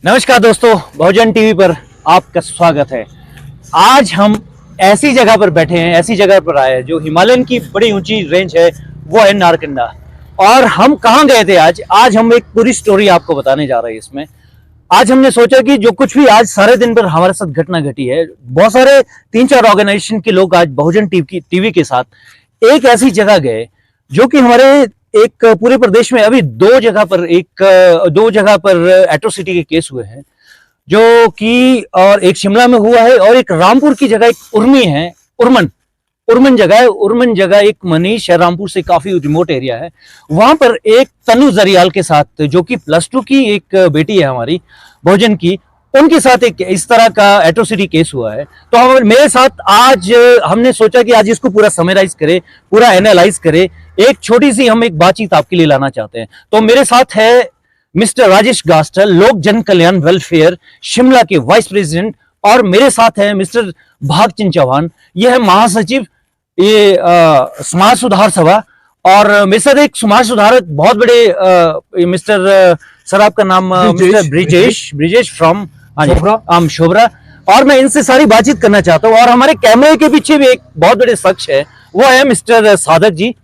नमस्कार दोस्तों, बहुजन टीवी पर आपका स्वागत है। आज हम ऐसी जगह पर बैठे हैं, ऐसी जगह पर आए हैं जो हिमालयन की बड़ी ऊंची रेंज है, वो है नारकंडा। और हम कहाँ गए थे आज हम एक पूरी स्टोरी आपको बताने जा रहे हैं। इसमें आज हमने सोचा कि जो कुछ भी आज सारे दिन पर हमारे साथ घटना घटी है, बहुत सारे 3-4 ऑर्गेनाइजेशन के लोग आज बहुजन टीवी के साथ एक ऐसी जगह गए जो कि हमारे एक पूरे प्रदेश में अभी दो जगह पर एट्रोसिटी के केस हुए हैं, जो कि और एक शिमला में हुआ है और एक रामपुर की जगह एक उर्मी है, उर्मन जगह है। उर्मन जगह एक मनीष है, रामपुर से काफी रिमोट एरिया है। वहां पर एक तनु जरियाल के साथ, जो कि +2 की एक बेटी है हमारी बहुजन की, उनके साथ एक इस तरह का एट्रोसिटी केस हुआ है। तो हम मेरे साथ आज हमने सोचा कि आज इसको पूरा समराइज करें, पूरा एनालाइज करें। एक छोटी सी हम एक बातचीत आपके लिए लाना चाहते हैं। तो मेरे साथ है मिस्टर राजेश गास्टल, लोक जन कल्याण वेलफेयर शिमला के वाइस प्रेसिडेंट, और मेरे साथ है मिस्टर भागचंद चौहान, ये है महासचिव ये समाज सुधार सभा। और मेरे साथ एक समाज सुधारक बहुत बड़े मिस्टर सर आपका नाम मिस्टर ब्रिजेश फ्रॉम शोभरा। और मैं इनसे सारी बातचीत करना चाहता हूँ। और हमारे कैमरे के पीछे भी एक बहुत बड़े शख्स है, वो है मिस्टर साधक जी,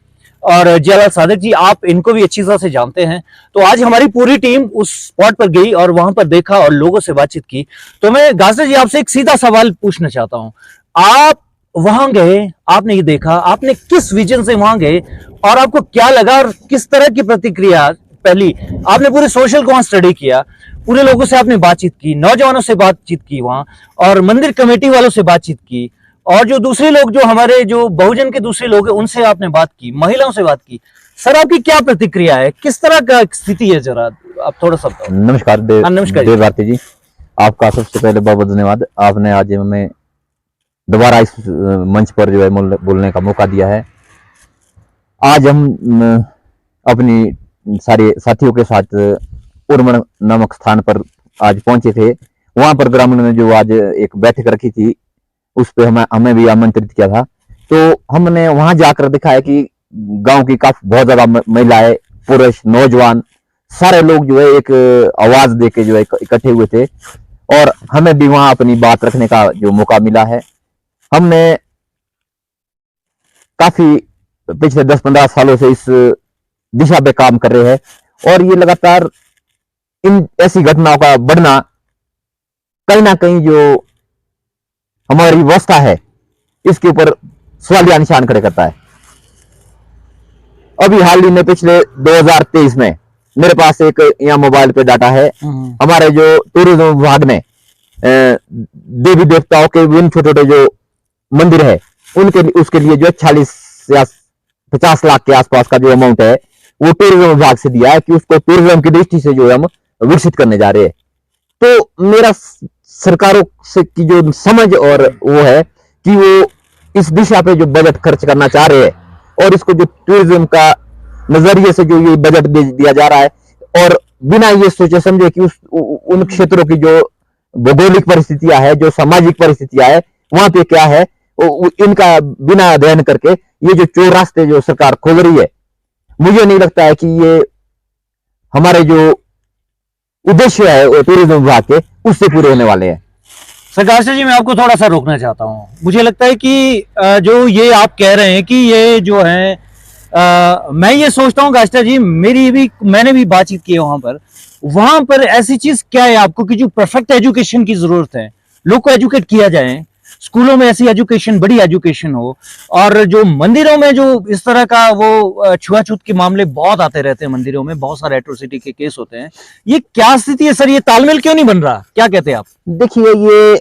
और जयलाल साधक जी, आप इनको भी अच्छी तरह से जानते हैं। तो आज हमारी पूरी टीम उस स्पॉट पर गई और वहां पर देखा और लोगों से बातचीत की। तो मैं गास्टर जी आपसे एक सीधा सवाल पूछना चाहता हूं। आप वहां गए, आपने ये देखा, आपने किस विजन से वहां गए और आपको क्या लगा और किस तरह की प्रतिक्रिया? पहली, आपने पूरे सोशल को वहां स्टडी किया, पूरे लोगों से आपने बातचीत की, नौजवानों से बातचीत की वहां, और मंदिर कमेटी वालों से बातचीत की, और जो दूसरे लोग, जो हमारे जो बहुजन के दूसरे लोग हैं, उनसे आपने बात की, महिलाओं से बात की। सर आपकी क्या प्रतिक्रिया है, किस तरह का स्थिति है, जरा आप थोड़ा सा बताओ। नमस्कार नमस्कार भारती जी, आपका सबसे पहले बहुत बहुत धन्यवाद। आपने आज हमें दोबारा इस मंच पर जो है बोलने का मौका दिया है। आज हम अपनी सारे साथियों के साथ उर्मन नामक स्थान पर आज पहुंचे थे। वहां पर ग्रामीण ने जो आज एक बैठक रखी थी, उस पे हमें भी आमंत्रित किया था। तो हमने वहां जाकर देखा है कि गांव की बहुत ज्यादा महिलाएं, पुरुष, नौजवान, सारे लोग जो है एक आवाज देके जो है इकट्ठे हुए थे, और हमें भी वहां अपनी बात रखने का जो मौका मिला है। हमने काफी पिछले 10-15 सालों से इस दिशा पे काम कर रहे हैं, और ये लगातार इन ऐसी घटनाओं का बढ़ना कहीं ना कहीं जो हमारी व्यवस्था है, इसके ऊपर सवालिया निशान खड़े करता है। अभी हाल ही में पिछले 2023 में मेरे पास एक यहाँ मोबाइल पे डाटा है, हमारे जो टूरिज्म विभाग ने देवी देवताओं के विभिन्न छोटे छोटे जो मंदिर है, उसके लिए जो 40 या 50 लाख के आसपास का जो अमाउंट है, वो टूरिज्म विभाग से दिया है कि उसको टूरिज्म की दृष्टि से जो है हम विकसित करने जा रहे हैं। तो मेरा सरकारों से की जो समझ और वो है कि वो इस दिशा पे जो बजट खर्च करना चाह रहे हैं, और इसको जो टूरिज्म का नजरिए से जो ये बजट दिया जा रहा है, और बिना ये सोचे समझे कि उन क्षेत्रों की जो भौगोलिक परिस्थितियां है, जो सामाजिक परिस्थितियां है, वहां पे क्या है, इनका बिना अध्ययन करके ये जो चोर रास्ते जो सरकार खोल रही है, मुझे नहीं लगता है कि ये हमारे जो उद्देश्य है टूरिज्म विभाग के, उससे पूरे होने वाले हैं। गास्टर जी, मैं आपको थोड़ा सा रोकना चाहता हूँ। मुझे लगता है कि जो ये आप कह रहे हैं कि ये जो है, मैं ये सोचता हूँ गास्टर जी, मैंने भी बातचीत की है वहां पर ऐसी चीज क्या है आपको कि जो परफेक्ट एजुकेशन की जरूरत है, लोग को एजुकेट किया जाए, स्कूलों में ऐसी एजुकेशन, बड़ी एजुकेशन हो, और जो मंदिरों में जो इस तरह का वो छुआछूत के मामले बहुत आते रहते हैं, मंदिरों में बहुत सारे एट्रोसिटी के केस होते हैं, ये क्या स्थिति है सर? ये तालमेल क्यों नहीं बन रहा, क्या कहते हैं आप? देखिए, ये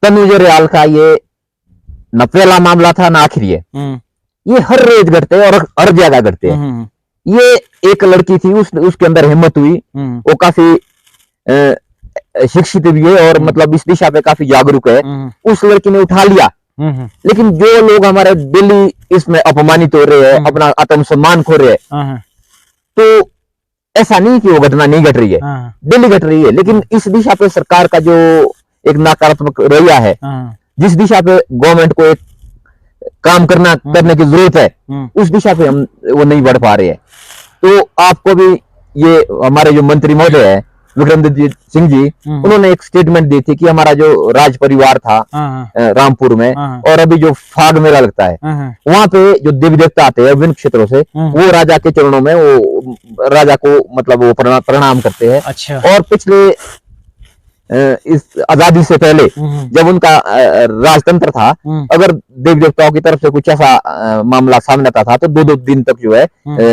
तनु जरियाल का ये न पहला मामला था ना आखिरी है। ये हर रोज घटते हैं और हर जगह घटते हैं। ये एक लड़की थी, उसके अंदर हिम्मत हुई, वो काफी शिक्षित भी है और मतलब इस दिशा पे काफी जागरूक है, उस लड़की ने उठा लिया। लेकिन जो लोग हमारे दिल्ली इसमें अपमानित हो रहे हैं, अपना आत्मसम्मान खो रहे हैं, तो ऐसा नहीं कि वो घटना नहीं घट रही है, दिल्ली घट रही है। लेकिन इस दिशा पे सरकार का जो एक नकारात्मक रवैया है, जिस दिशा पे गवर्नमेंट को एक काम करने की जरूरत है, उस दिशा पे हम वो नहीं बढ़ पा रहे हैं। तो आपको भी ये हमारे जो मंत्री महोदय है, विक्रमादित्य सिंह जी, उन्होंने एक स्टेटमेंट दी थी कि हमारा जो राज परिवार था रामपुर में, और अभी जो फाग मेला लगता है वहां पे जो देवी देवता आते हैं विभिन्न क्षेत्रों से, वो राजा के चरणों में वो राजा को मतलब वो प्रणाम करते हैं। अच्छा। और पिछले इस आजादी से पहले जब उनका राजतंत्र था, अगर देवी देवताओं की तरफ से कुछ ऐसा मामला सामने आता था तो 2-2 दिन तक जो है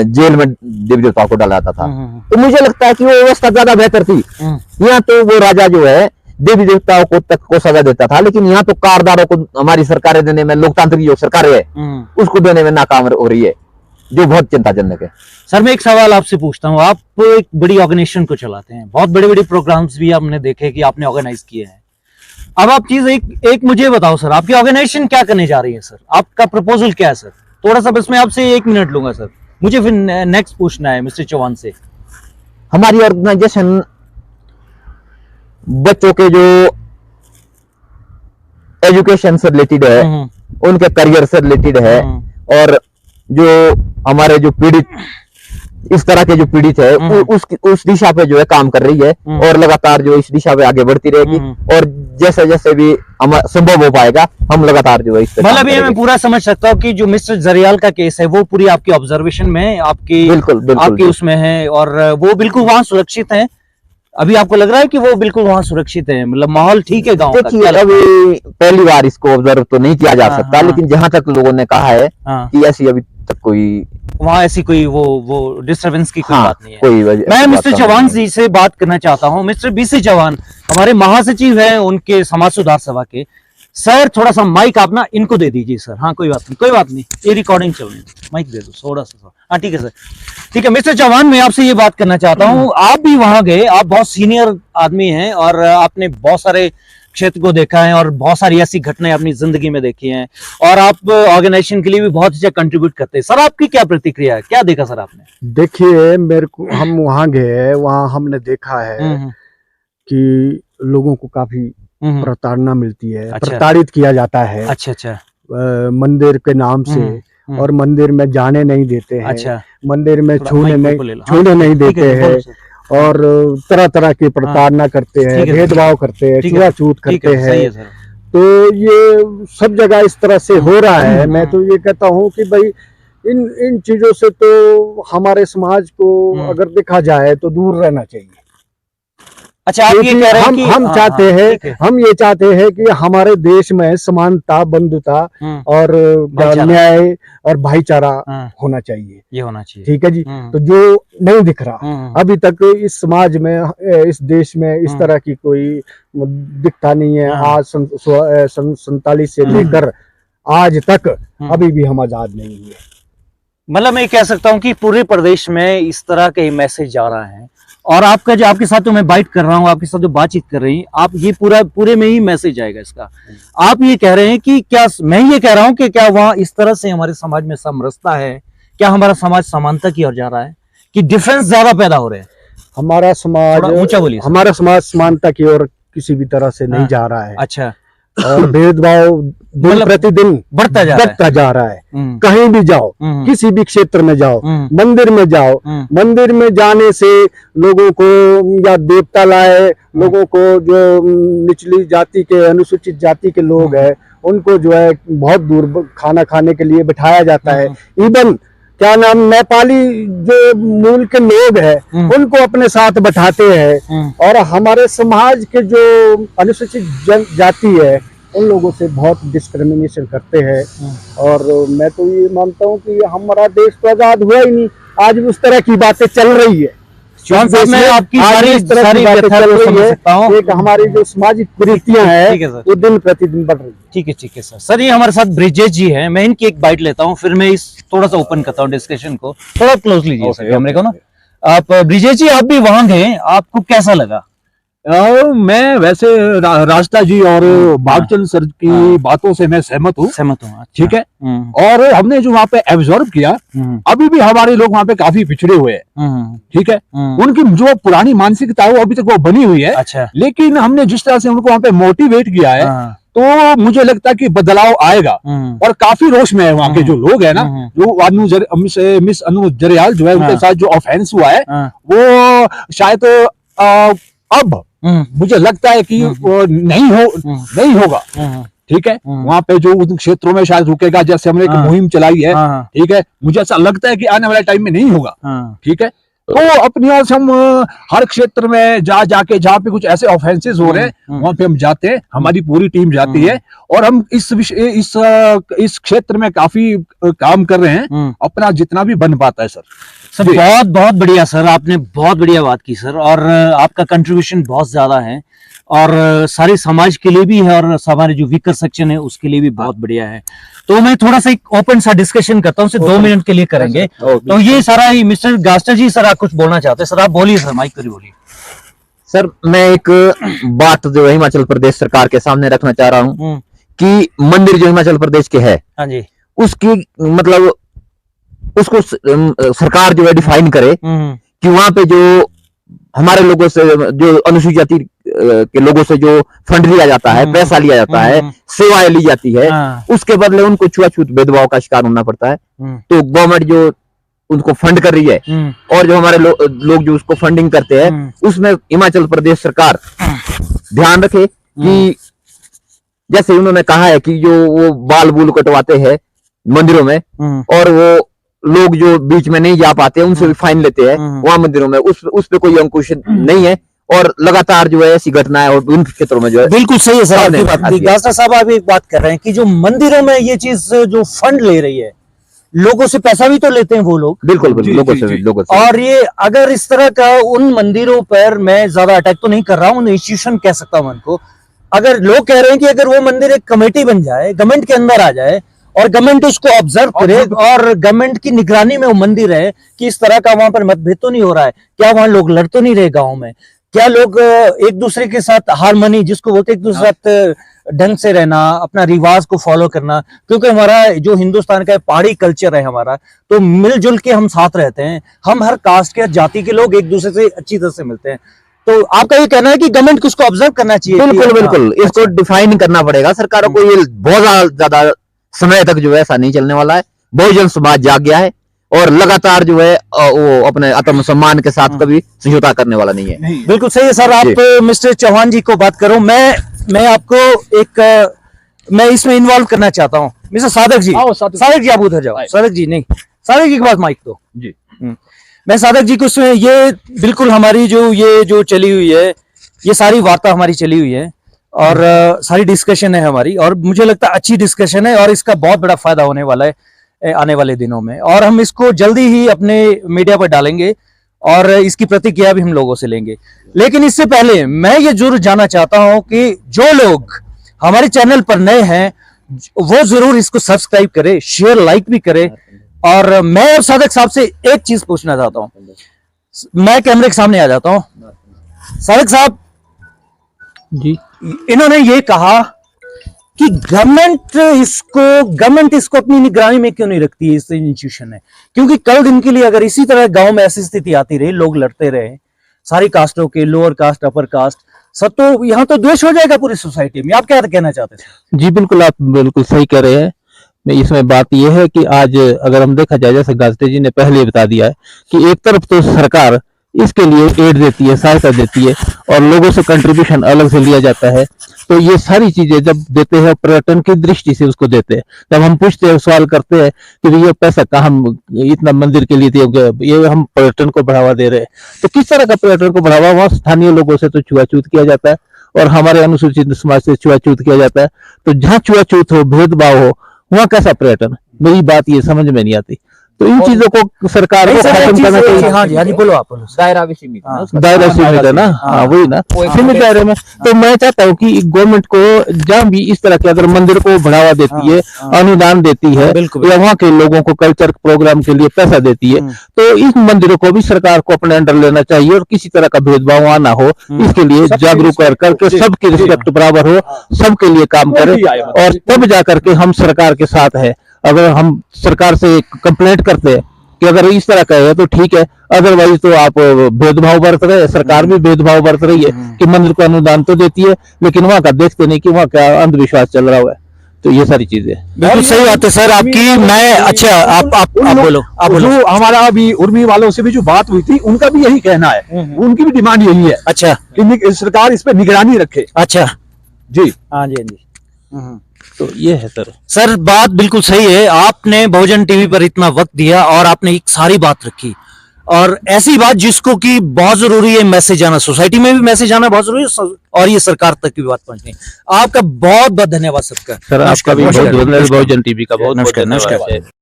जेल में देवी देवताओं को डाला जाता था। तो मुझे लगता है कि वो व्यवस्था ज्यादा बेहतर थी। यहाँ तो वो राजा जो है देवी देवताओं को तक को सजा देता था, लेकिन यहाँ तो कारदारों को हमारी सरकारें देने में, लोकतांत्रिक जो सरकारें है उसको देने में नाकाम हो रही है, जो बहुत चिंताजनक है। सर मैं एक सवाल आपसे पूछता हूँ, आप एक बड़ी ऑर्गेनाइजेशन को चलाते हैं, बहुत बड़े बड़े प्रोग्राम्स भी आपने देखे कि आपने ऑर्गेनाइज किए हैं। अब आप चीज एक मुझे बताओ सर, आपकी ऑर्गेनाइजेशन क्या करने जा रही है सर? आपका प्रपोजल क्या है सर? थोड़ा सा बस मैं आपसे 1 मिनट लूंगा सर, मुझे फिर नेक्स्ट पूछना है मिस्टर चौहान से। हमारी ऑर्गेनाइजेशन बच्चों के जो एजुकेशन से रिलेटेड है, उनके करियर से रिलेटेड है, और जो हमारे जो पीड़ित इस तरह के जो पीड़ित है उस दिशा पे जो है काम कर रही है, और लगातार जो इस दिशा पे आगे बढ़ती रहेगी, और जैसे जैसे भी संभव हो पाएगा हम लगातार जो है इस पे मतलब ये मैं पूरा समझ सकता हूँ कि जो मिस्टर जरियाल का केस है वो पूरी आपकी ऑब्जर्वेशन में, आपकी बिल्कुल आपकी उसमें है, और वो बिल्कुल वहां सुरक्षित है। अभी आपको लग रहा है कि वो बिल्कुल वहां सुरक्षित है, मतलब माहौल ठीक है गांव का? देखिए अभी पहली बार इसको ऑब्जर्व तो नहीं किया जा सकता, लेकिन जहां तक लोगों ने कहा है कि ऐसी अभी तक कोई वहाँ ऐसी कोई वो डिस्टरबेंस की कोई बात नहीं है। कोई मैं मिस्टर चौहान जी से बात करना चाहता हूँ। मिस्टर बीसी चौहान हमारे महासचिव हैं उनके समाज सुधार सभा के। सर थोड़ा सा माइक आप ना इनको दे दीजिए सर। हाँ कोई बात नहीं, ये रिकॉर्डिंग चल रही है, माइक दे दो थोड़ा सा। हाँ ठीक है सर, ठीक है। मिस्टर चौहान मैं आपसे ये बात करना चाहता हूँ, आप भी वहां गए, आप बहुत सीनियर आदमी हैं और आपने बहुत सारे क्षेत्र को देखा है और बहुत सारी ऐसी घटनाएं अपनी जिंदगी में देखी हैं, और आप ऑर्गेनाइजेशन के लिए भी बहुत अच्छा कंट्रीब्यूट करते हैं। सर आपकी क्या प्रतिक्रिया है, क्या देखा सर आपने? देखिए मेरे को, हम वहां गए, वहां हमने देखा है कि लोगों को काफी प्रताड़ना मिलती है। अच्छा। प्रताड़ित किया जाता है। अच्छा। मंदिर के नाम से, और मंदिर में जाने नहीं देते हैं। अच्छा। मंदिर में छूने नहीं देते हैं, और तरह तरह की प्रताड़ना करते हैं, भेदभाव करते हैं, छुआछूत करते हैं। तो ये सब जगह इस तरह से हो रहा है। मैं तो ये कहता हूँ कि भाई इन चीजों से तो हमारे समाज को अगर देखा जाए तो दूर रहना चाहिए। अच्छा, आप ये कह रहे हैं कि हम चाहते हैं, हम ये चाहते हैं कि हमारे देश में समानता, बंधुता और न्याय और भाईचारा होना चाहिए। ये होना चाहिए, ठीक है जी। तो जो नहीं दिख रहा अभी तक इस समाज में, इस देश में इस तरह की कोई दिखता नहीं है। आज 47 से लेकर आज तक अभी भी हम आजाद नहीं हुए। मतलब मैं कह सकता हूँ कि पूरे प्रदेश में इस तरह के मैसेज जा रहा है, और आपका जो आपके साथ जो मैं बाइट कर रहा हूँ, आपके साथ जो बातचीत कर रही हैं आप, ये पूरे में ही मैसेज आएगा इसका। आप ये कह रहे हैं कि क्या, मैं ये कह रहा हूँ कि क्या वहाँ इस तरह से हमारे समाज में समरसता है? क्या हमारा समाज समानता की ओर जा रहा है कि डिफरेंस ज्यादा पैदा हो रहे हैं? हमारा समाज, ऊंचा बोलिए। हमारा समाज समानता की ओर किसी भी तरह से नहीं जा रहा है। अच्छा। और भेदभाव दिन प्रतिदिन बढ़ता जा रहा है। कहीं भी जाओ, किसी भी क्षेत्र में जाओ, मंदिर में जाओ, मंदिर में जाने से लोगों को, या देवता लाए लोगों को, जो निचली जाति के, अनुसूचित जाति के लोग हैं, उनको जो है बहुत दूर खाना खाने के लिए बिठाया जाता है। इवन क्या नाम, नेपाली जो मूल के लोग हैं उनको अपने साथ बैठाते हैं, और हमारे समाज के जो अनुसूचित जाति है उन लोगों से बहुत डिस्क्रिमिनेशन करते हैं। और मैं तो ये मानता हूँ कि हमारा देश तो आजाद हुआ ही नहीं, आज भी उस तरह की बातें चल रही है। मैं आपकी सारी बातें समझ सकता हूँ। एक हमारी जो सामाजिक कुरीतियां हैं वो दिन प्रतिदिन बढ़ रही है। ठीक है सर। सर ये हमारे साथ ब्रिजेश जी हैं, मैं इनकी एक बाइट लेता हूँ, फिर मैं इस थोड़ा सा ओपन करता हूँ डिस्कशन को। थोड़ा क्लोज लीजिए सर कैमरे को ना। आप ब्रिजेश जी, आप भी वहां गए, आपको कैसा लगा? मैं वैसे रास्ता जी और बागचंद सर की बातों से मैं सहमत हूँ। अच्छा। ठीक है। और हमने जो वहाँ पे एब्जॉर्व किया, अभी भी हमारे लोग वहाँ पे काफी पिछड़े हुए हैं। ठीक है। उनकी जो पुरानी मानसिकता है वो अभी तक वो बनी हुई है। अच्छा। लेकिन हमने जिस तरह से उनको वहाँ पे मोटिवेट किया है, तो मुझे लगता है कि बदलाव आएगा। और काफी रोष में है वहाँ के जो लोग है ना, जो मिस अनु जरियाल जो है, उनके साथ जो ऑफेंस हुआ है वो शायद अब मुझे लगता है कि वो नहीं होगा। ठीक है, वहां पे जो उन क्षेत्रों में शायद रुकेगा, जैसे हमने एक मुहिम चलाई है। ठीक है, मुझे ऐसा लगता है कि आने वाले टाइम में नहीं होगा। ठीक है, तो अपनी ओर से हम हर क्षेत्र में जाके जहाँ पे कुछ ऐसे ऑफेंसेस हो रहे हैं वहां पे हम जाते हैं, हमारी पूरी टीम जाती है और हम इस क्षेत्र में काफी काम कर रहे हैं, अपना जितना भी बन पाता है। सर बहुत बहुत बढ़िया सर, आपने बहुत बढ़िया बात की सर, और आपका कंट्रीब्यूशन बहुत ज्यादा है और सारे समाज के लिए भी है और हमारे जो वीकर सेक्शन है उसके लिए भी बहुत बढ़िया है। तो मैं थोड़ा सा एक ओपन सा डिस्कशन करता हूँ, 2 मिनट के लिए करेंगे। तो ये सारा ही मिस्टर गास्टर जी, सर आप कुछ बोलना चाहते हैं? सर आप बोलिए सर, माइक करिए, बोलिए। सर मैं एक बात जो हिमाचल प्रदेश सरकार के सामने रखना चाह रहा हूँ कि मंदिर जो हिमाचल प्रदेश के है, हाँ जी, उसकी मतलब उसको सरकार जो है डिफाइन करे कि वहां पे जो हमारे लोगों से, जो अनुसूचित जाति के लोगों से जो फंड लिया जाता है, पैसा लिया जाता है, सेवाएं ली जाती है, उसके बदले उनको छुआछूत भेदभाव का शिकार होना पड़ता है। तो गवर्नमेंट जो उनको फंड कर रही है और जो हमारे लोग जो उसको फंडिंग करते हैं, उसमें हिमाचल प्रदेश सरकार ध्यान रखे कि जैसे उन्होंने कहा है कि जो वो बाल बूल कटवाते हैं मंदिरों में और वो लोग जो बीच में नहीं जा पाते उनसे भी फाइन लेते हैं वहां मंदिरों में, उस पे कोई अंकुश नहीं है और लगातार जो है ऐसी घटनाएं और उन क्षेत्रों में जो है। बिल्कुल सही है सर आपकी बात। गास्टर साहब आप एक बात कर रहे हैं कि जो मंदिरों में ये चीज जो फंड ले रही है, लोगों से पैसा भी तो लेते हैं वो लोग। बिल्कुल लोगों से। और ये अगर इस तरह का उन मंदिरों पर, मैं ज्यादा अटैक तो नहीं कर रहा हूँ, इंस्टीट्यूशन कह सकता हूँ उनको, अगर लोग कह रहे हैं कि अगर वो मंदिर एक कमेटी बन जाए, गवर्नमेंट के अंदर आ जाए और गवर्नमेंट उसको ऑब्जर्व करे और गवर्नमेंट की निगरानी में वो मंदिर है कि इस तरह का वहां पर मतभेद तो नहीं हो रहा है, क्या वहां लोग लड़ तो नहीं रहे गांव में, क्या लोग एक दूसरे के साथ हार्मनी जिसको बोलते एक दूसरे के साथ ढंग से रहना, अपना रिवाज को फॉलो करना, क्योंकि हमारा जो हिंदुस्तान का पहाड़ी कल्चर है हमारा, तो मिलजुल के हम साथ रहते हैं, हम हर कास्ट के जाति के लोग एक दूसरे से अच्छी तरह से मिलते हैं। तो आपका ये कहना है कि गवर्नमेंट को उसको ऑब्जर्व करना चाहिए? बिल्कुल इसको डिफाइन करना पड़ेगा सरकारों को। ये बहुत ज्यादा समय तक जो है ऐसा नहीं चलने वाला है। बहुजन समाज जाग गया है और लगातार जो है वो अपने आत्मसम्मान के साथ कभी समझौता करने वाला नहीं है। बिल्कुल सही है सर। आप मिस्टर चौहान जी को बात करो, मैं आपको एक मैं इसमें इन्वॉल्व करना चाहता हूँ। मिस्टर साधक जी, साधक जी आप उधर जाओ। साधक जी नहीं, साधक जी के पास माइक दो जी। मैं साधक जी को ये बिल्कुल हमारी जो चली हुई है, ये सारी वार्ता हमारी चली हुई है और सारी डिस्कशन है हमारी, और मुझे लगता है अच्छी डिस्कशन है और इसका बहुत बड़ा फायदा होने वाला है आने वाले दिनों में, और हम इसको जल्दी ही अपने मीडिया पर डालेंगे और इसकी प्रतिक्रिया भी हम लोगों से लेंगे। लेकिन इससे पहले मैं ये जरूर जानना चाहता हूं कि जो लोग हमारे चैनल पर नए हैं वो जरूर इसको सब्सक्राइब करे, शेयर लाइक भी करे। और मैं और साधक साहब से एक चीज पूछना चाहता हूं, मैं कैमरे के सामने आ जाता हूं। साधक साहब जी, इन्होंने ये कहा कि गवर्नमेंट इसको अपनी निगरानी में क्यों नहीं रखती है, इस इंस्टीट्यूशन है, क्योंकि कल दिन के लिए अगर इसी तरह गांव में ऐसी स्थिति आती रही, लोग लड़ते रहे, सारी कास्टों के, लोअर कास्ट अपर कास्ट सब, तो यहाँ तो द्वेष हो जाएगा पूरी सोसाइटी में। आप क्या कहना चाहते थे? जी बिल्कुल, आप बिल्कुल सही कह रहे हैं। इसमें बात यह है कि आज अगर हम देखा जाए, जैसे गास्टर जी ने पहले बता दिया है कि एक तरफ तो सरकार इसके लिए एड देती है, सहायता देती है और लोगों से कंट्रीब्यूशन अलग से लिया जाता है, तो ये सारी चीजें जब देते हैं पर्यटन की दृष्टि से उसको देते हैं। जब हम पूछते हैं, सवाल करते हैं कि ये पैसा कहाँ इतना मंदिर के लिए दिया, ये हम पर्यटन को बढ़ावा दे रहे हैं, तो किस तरह का पर्यटन को बढ़ावा? वहाँ स्थानीय लोगों से तो छुआछूत किया जाता है और हमारे अनुसूचित समाज से छुआछूत किया जाता है। तो जहाँ छुआछूत हो, भेदभाव हो, वहाँ कैसा पर्यटन? मेरी बात ये समझ में नहीं आती। तो इन चीजों को सरकार को खत्म करना चाहिए। हाँ जी, हाँ जी, बोलो आप बोलो। दायरा भी सीमित है, दायरा सीमित है ना, हाँ वही ना, सीमित दायरे में। तो मैं चाहता हूँ कि गवर्नमेंट को जहाँ भी इस तरह के अगर मंदिर को बढ़ावा देती है, अनुदान देती है या वहाँ के लोगों को कल्चर प्रोग्राम के लिए पैसा देती है, तो इस मंदिरों को भी सरकार को अपने अंडर लेना चाहिए और किसी तरह का भेदभाव वहाँ ना हो, इसके लिए जागरूक करके सबकी रिस्पेक्ट बराबर हो, सबके लिए काम करे, और तब जाकर के हम सरकार के साथ है। अगर हम सरकार से कंप्लेंट करते हैं कि अगर इस तरह का है तो ठीक है, अदरवाइज तो आप भेदभाव बरत रहे हैं, सरकार भी भेदभाव बरत रही है कि मंदिर को अनुदान तो देती है लेकिन वहां का देखते नहीं कि वहां क्या अंधविश्वास चल रहा है। तो ये सारी चीजें। बिल्कुल सही बात है सर आपकी। मैं अच्छा आप बोलो, आप बोलो। जो हमारा अभी उर्मी वालों से भी जो बात हुई थी, उनका भी यही कहना है, उनकी भी डिमांड यही है अच्छा कि सरकार इस पे निगरानी रखे। अच्छा जी हाँ जी, हाँ जी। तो ये है सर। सर बात बिल्कुल सही है, आपने बहुजन टीवी पर इतना वक्त दिया और आपने एक सारी बात रखी, और ऐसी बात जिसको कि बहुत जरूरी है मैसेज आना, सोसाइटी में भी मैसेज आना बहुत जरूरी है, और ये सरकार तक की बात पहुंचनी। आपका बहुत बहुत धन्यवाद सबका। सर आपका भी बहुत नमस्कार। धन्यवाद, बहुजन टीवी का बहुत बहुत नमस्कार, धन्यवाद नमस्कार। है।